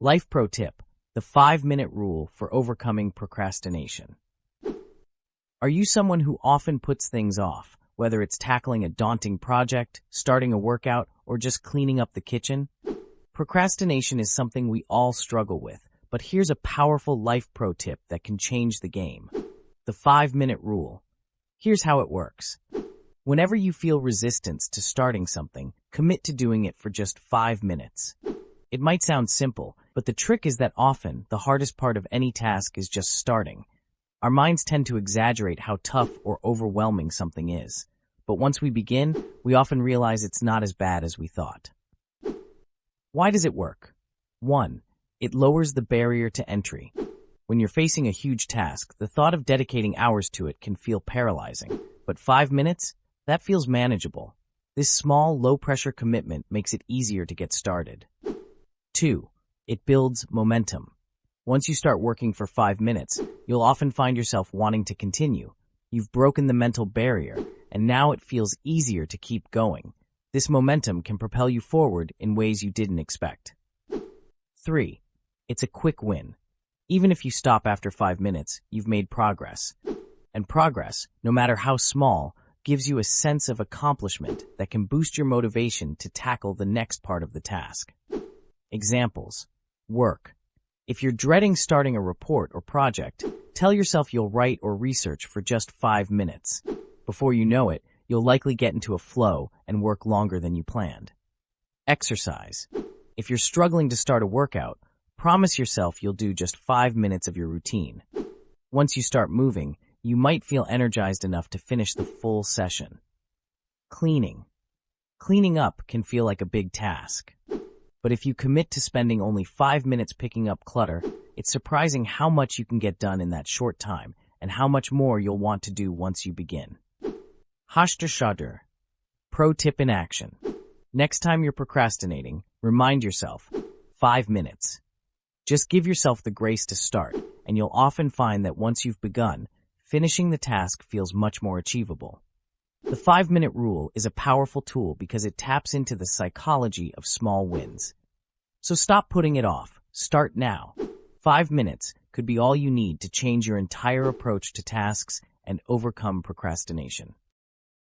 Life Pro Tip: the 5-minute rule for overcoming procrastination. Are you someone who often puts things off, whether it's tackling a daunting project, starting a workout, or just cleaning up the kitchen? Procrastination is something we all struggle with, but here's a powerful Life Pro tip that can change the game. The 5-minute rule. Here's how it works. Whenever you feel resistance to starting something, commit to doing it for just 5 minutes. It might sound simple, but the trick is that often the hardest part of any task is just starting. Our minds tend to exaggerate how tough or overwhelming something is. But once we begin, we often realize it's not as bad as we thought. Why does it work? 1. It lowers the barrier to entry. When you're facing a huge task, the thought of dedicating hours to it can feel paralyzing. But 5 minutes? That feels manageable. This small, low-pressure commitment makes it easier to get started. 2. It builds momentum. Once you start working for 5 minutes, you'll often find yourself wanting to continue. You've broken the mental barrier, and now it feels easier to keep going. This momentum can propel you forward in ways you didn't expect. 3. It's a quick win. Even if you stop after 5 minutes, you've made progress. And progress, no matter how small, gives you a sense of accomplishment that can boost your motivation to tackle the next part of the task. Examples. Work. If you're dreading starting a report or project, tell yourself you'll write or research for just 5 minutes. Before you know it, you'll likely get into a flow and work longer than you planned. Exercise. If you're struggling to start a workout, promise yourself you'll do just 5 minutes of your routine. Once you start moving, you might feel energized enough to finish the full session. Cleaning. Cleaning up can feel like a big task. But if you commit to spending only 5 minutes picking up clutter, it's surprising how much you can get done in that short time and how much more you'll want to do once you begin. Hashtag Pro tip in action. Next time you're procrastinating, remind yourself, 5 minutes. Just give yourself the grace to start, and you'll often find that once you've begun, finishing the task feels much more achievable. The 5-minute rule is a powerful tool because it taps into the psychology of small wins. So stop putting it off. Start now. 5 minutes could be all you need to change your entire approach to tasks and overcome procrastination.